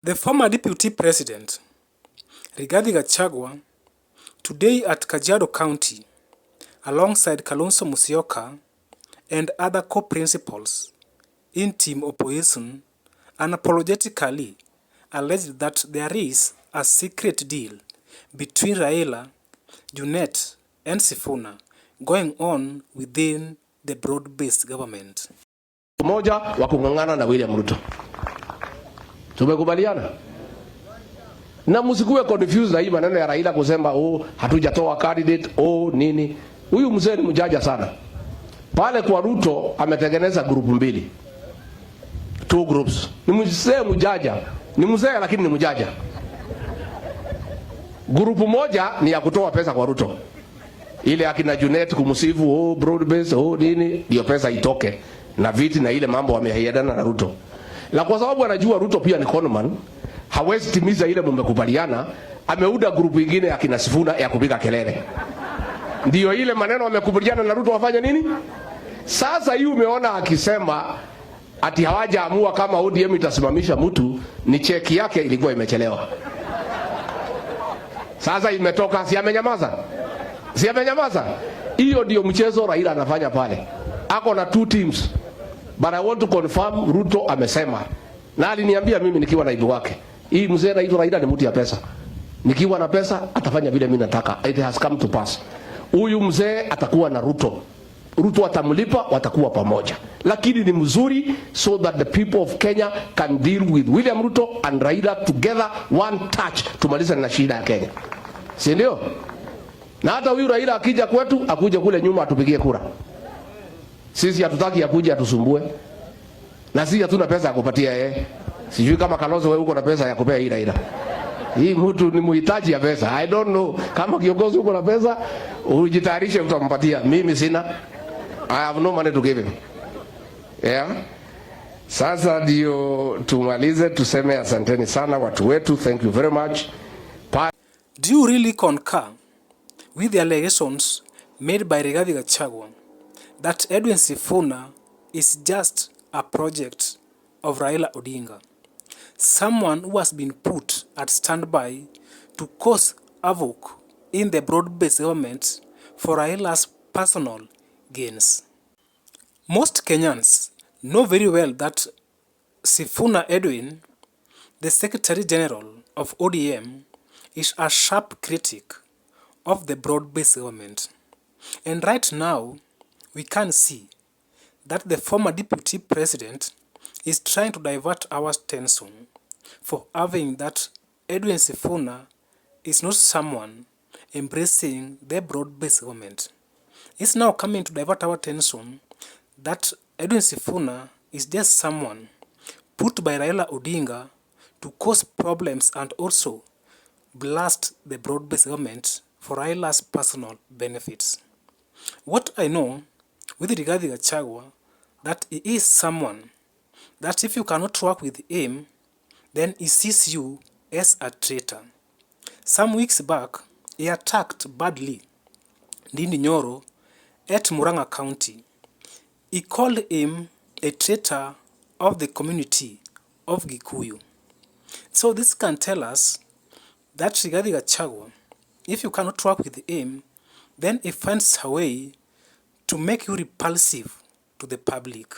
The former Deputy President, Rigathi, today at Kajiado County, alongside Kalonzo Musyoka and other co-principals in Team Opposition, unapologetically alleged that there is a secret deal between Raila, Junet, and Sifuna going on within the broad-based government. Moja wa kungangana na William Ruto. Tumekubaliana? Na msikuwe confused na hii maneno ya Raila kusema hatujatoa candidate nini. Huyu mzee ni mjaja sana. Pale kwa Ruto ametengeneza grupu mbili. Two groups. Ni mzee mjaja. Ni mzee lakini ni mjaja. Grupu moja ni ya kutoa pesa kwa Ruto. Ile akina Junet kumsifu broad base nini ndio pesa itoke na viti na ile mambo wameahidiana na Ruto. La kwa sababu anajua Ruto pia ni conman, hawezi timiza ile mmekubaliana, ameuda grupu nyingine ya kina Sifuna ya kupiga kelele. Ndio ile maneno wamekubaliana na Ruto wafanye nini? Sasa hii umeona akisema ati hawajaamua kama ODM itasimamisha mtu, ni cheki yake ilikuwa imechelewa. Sasa imetoka, si amenyamaza? Si amenyamaza? Hiyo ndio mchezo Raila anafanya pale. Ako na two teams. But I want to confirm Ruto amesema. Na aliniambia mimi nikiwa naibu wake. Hii mzee anaitwa Raila ni mtu ya pesa. Nikiwa na pesa atafanya vile mimi nataka. It has come to pass. Huyu mzee atakuwa na Ruto. Ruto atamlipa, watakuwa pamoja. Lakini ni mzuri so that the people of Kenya can deal with William Ruto and Raila together, one touch, tumalize na shida ya Kenya. Si ndio? Na hata huyu Raila akija kwetu, akuje kule nyuma atupigie kura. Sisi hatutaki akuje atusumbue. Na sisi hatuna pesa ya kupatia yeye. Sijui kama Kalonzo wewe uko na pesa ya kupea hii Raila. Hii mtu ni muhitaji ya pesa. I don't know. Kama kiongozi uko na pesa, ujitayarishe utampatia. Mimi sina. I have no money to give him. Yeah. Sasa ndio tumalize, tuseme asanteni sana watu wetu. Thank you very much. Do you really concur with the allegations made by Rigathi that Edwin Sifuna is just a project of Raila Odinga, someone who has been put at standby to cause havoc in the broad-based government for Raila's personal gains? Most Kenyans know very well that Sifuna Edwin, the Secretary General of ODM, is a sharp critic of the broad-based government. And right now, we can see that the former Deputy President is trying to divert our attention for having that Edwin Sifuna is not someone embracing the broad-based government. It's now coming to divert our attention that Edwin Sifuna is just someone put by Raila Odinga to cause problems and also blast the broad-based government for Raila's personal benefits. What I know with Rigathi that he is someone that if you cannot work with him, then he sees you as a traitor. Some weeks back, he attacked badly Ndindi Nyoro at Murang'a County. He called him a traitor of the community of Gikuyu. So this can tell us that Rigathi, if you cannot work with him, then he finds a way to make you repulsive to the public.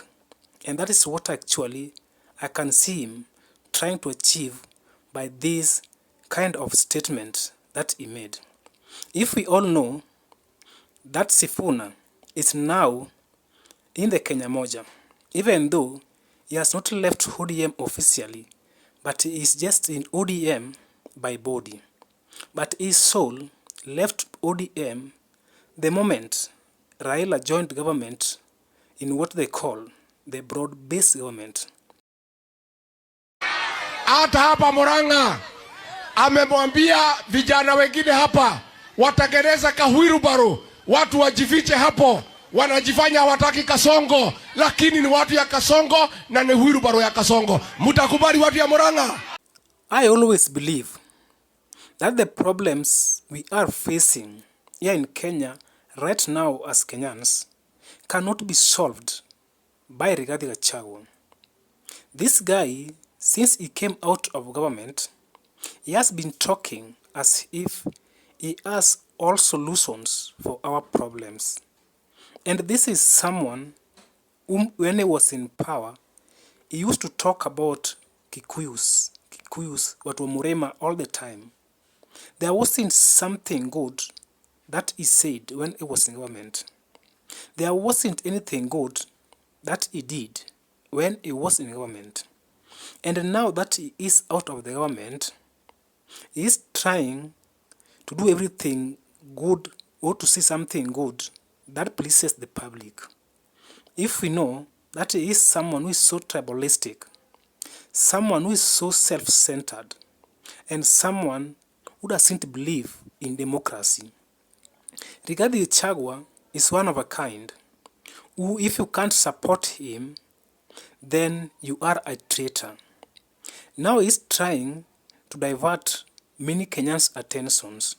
And that is what actually I can see him trying to achieve by this kind of statement that he made. If we all know that Sifuna is now in the Kenya Moja, even though he has not left ODM officially, but he is just in ODM by body. But his soul left ODM the moment Raila joined government in what they call the broad-based government. Hata hapa Murang'a amemwambia vijana wengine hapa watengeneza kahuirubaro, watu wajifiche hapo, wanajifanya hawataki Kasongo, lakini ni watu ya Kasongo na ni huirubaro ya Kasongo. Mtakubali watu ya Murang'a? I always believe that the problems we are facing here in Kenya right now as Kenyans cannot be solved by Rigathi. This guy Since he came out of government, he has been talking as if he has all solutions for our problems. And this is someone whom, when he was in power, he used to talk about Kikuyus, watu wa Murema all the time. There wasn't something good that he said when he was in government. There wasn't anything good that he did when he was in government. And now that he is out of the government, he is trying to do everything good or to see something good that pleases the public. If we know that he is someone who is so tribalistic, someone who is so self-centered, and someone who doesn't believe in democracy, Rigathi Gachagua is one of a kind who, if you can't support him, then you are a traitor. Now he's trying to divert many Kenyans' attentions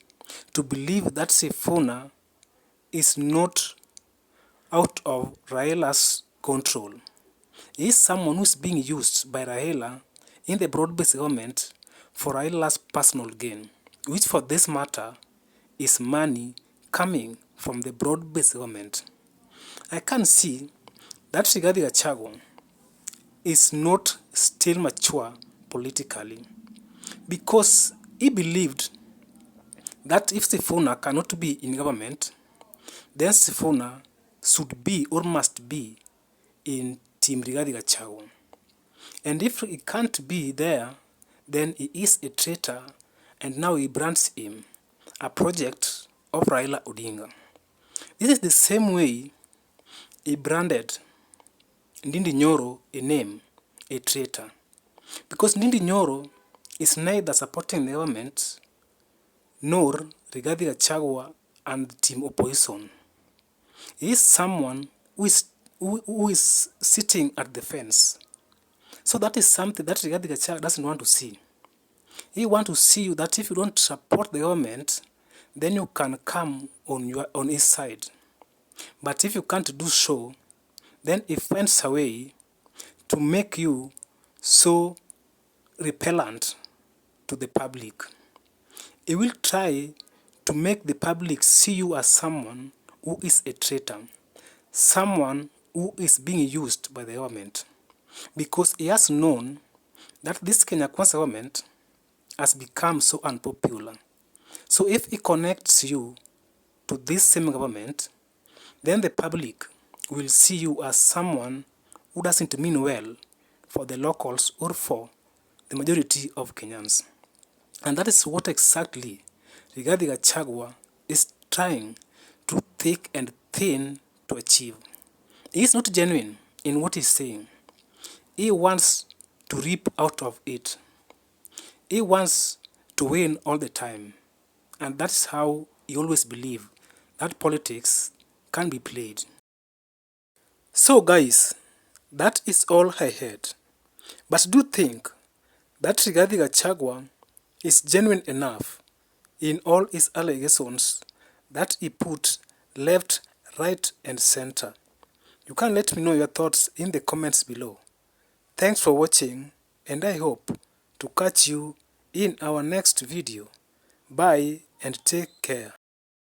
to believe that Sifuna is not out of Raila's control. He is someone who is being used by Raila in the broad-based government for Raila's personal gain, which for this matter is money coming from the broad-based government. I can see that Rigathi Gachagua is not still mature politically, because he believed that if Sifuna cannot be in government, then Sifuna should be or must be in Team Rigathi Gachagua. And if he can't be there, then he is a traitor, and now he brands him a project of Raila Odinga. This is the same way he branded Ndindi Nyoro, a name, a traitor. Because Ndindi Nyoro is neither supporting the government nor Rigathi Gachagua and the team opposition. He is someone who is sitting at the fence. So that is something that Rigathi Gachagua doesn't want to see. He wants to see you that if you don't support the government, then you can come on his side. But if you can't do so, then he finds a way to make you so repellent to the public. He will try to make the public see you as someone who is a traitor, someone who is being used by the government, because he has known that this Kenya Kwanza government has become so unpopular. So if he connects you to this same government, then the public will see you as someone who doesn't mean well for the locals or for the majority of Kenyans. And that is what exactly Rigathi Gachagua is trying to thick and thin to achieve. He is not genuine in what he's saying. He wants to reap out of it. He wants to win all the time. And that's how he always believed that politics can be played. So guys, that is all I had. But do think that Rigathi Gachagua is genuine enough in all his allegations that he put left, right and center? You can let me know your thoughts in the comments below. Thanks for watching, and I hope to catch you in our next video. Bye and take care.